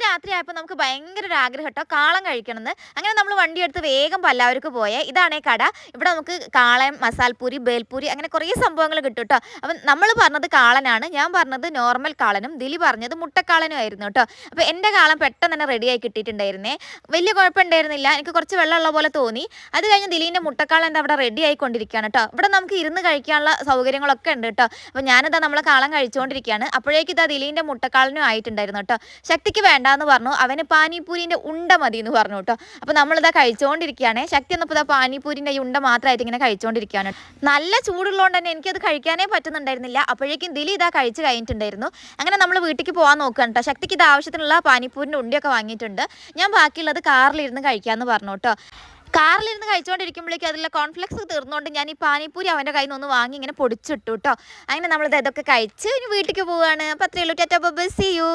രാത്രിയായപ്പോൾ നമുക്ക് ഭയങ്കര ഒരു ആഗ്രഹം കേട്ടോ കാളം കഴിക്കണമെന്ന്. അങ്ങനെ നമ്മൾ വണ്ടിയെടുത്ത് വേഗം പല്ലാവൂർക്ക് പോയേ. ഇതാണേ കട. ഇവിടെ നമുക്ക് കാളൻ, മസാൽപ്പൂരി, ബേൽപ്പൂരി അങ്ങനെ കുറേ സംഭവങ്ങൾ കിട്ടും കേട്ടോ. അപ്പം നമ്മൾ പറഞ്ഞത് കാളനാണ്, ഞാൻ പറഞ്ഞത് നോർമൽ കാളനും, ദിലി പറഞ്ഞത് മുട്ടക്കാളനും ആയിരുന്നു കേട്ടോ. അപ്പോൾ എൻ്റെ കാളൻ പെട്ടെന്ന് തന്നെ റെഡിയായി കിട്ടിയിട്ടുണ്ടായിരുന്നേ. വലിയ കുഴപ്പമുണ്ടായിരുന്നില്ല, എനിക്ക് കുറച്ച് വെള്ളമുള്ള പോലെ തോന്നി. അത് കഴിഞ്ഞ് ദിലീൻ്റെ മുട്ടക്കാളൻ എന്താ അവിടെ റെഡി ആയിക്കൊണ്ടിരിക്കുകയാണ് കേട്ടോ. ഇവിടെ നമുക്ക് ഇരുന്ന് കഴിക്കാനുള്ള സൗകര്യങ്ങളൊക്കെ ഉണ്ട് കേട്ടോ. അപ്പോൾ ഞാനിതാ നമ്മളെ കാളൻ കഴിച്ചുകൊണ്ടിരിക്കുകയാണ്. അപ്പോഴേക്കും ഇതാ ദിലീൻ്റെ മുട്ടക്കാളനും ആയിട്ടുണ്ടായിരുന്നു കേട്ടോ. ശക്തിക്ക് വേണ്ടാന്ന് പറഞ്ഞു, അവന് പാനിപൂരിൻ്റെ ഉണ്ട മതി എന്ന് പറഞ്ഞു കേട്ടോ. അപ്പോൾ നമ്മളിതാ കഴിച്ചുകൊണ്ടിരിക്കുകയാണ്. ശക്തി എന്നപ്പോൾ ഇതാ പാനിപൂരിൻ്റെ ഈ ഉണ്ട മാത്രമായിട്ട് ഇങ്ങനെ കഴിച്ചുകൊണ്ടിരിക്കുകയാണ്. നല്ല ചൂടുള്ളതുകൊണ്ട് തന്നെ എനിക്കത് കഴിക്കാനേ പറ്റുന്നുണ്ടായിരുന്നില്ല. അപ്പോഴേക്കും ദിലി ഇതാ കഴിച്ച് കഴിഞ്ഞിട്ടുണ്ടായിരുന്നു. അങ്ങനെ നമ്മൾ വീട്ടിലേക്ക് പോകാൻ നോക്കുകയാണ് കേട്ടോ. ശക്തിക്ക് ഇത് ആവശ്യത്തിനുള്ള പാനിപൂരിൻ്റെ ഉണ്ടിയൊക്കെ വാങ്ങിയിട്ടുണ്ട്. ഞാൻ ബാക്കിയുള്ളത് കാറിലിരുന്ന് കഴിക്കാമെന്ന് പറഞ്ഞു കേട്ടോ. കാറിലിരുന്ന് കഴിച്ചുകൊണ്ടിരിക്കുമ്പോഴേക്കും അതിലുള്ള കോൺഫ്ലെക്സ് തീർന്നുകൊണ്ട് ഞാൻ ഈ പാനിപ്പൂരി അവൻ്റെ കയ്യിൽ നിന്ന് വാങ്ങി ഇങ്ങനെ പൊടിച്ചിട്ടു കേട്ടോ. അങ്ങനെ നമ്മളിത് ഇതൊക്കെ കഴിച്ച് ഇനി വീട്ടിലേക്ക് പോവുകയാണ്. അപ്പോൾ അത്രയേ ഉള്ളൂ. Tata bye bye, see U.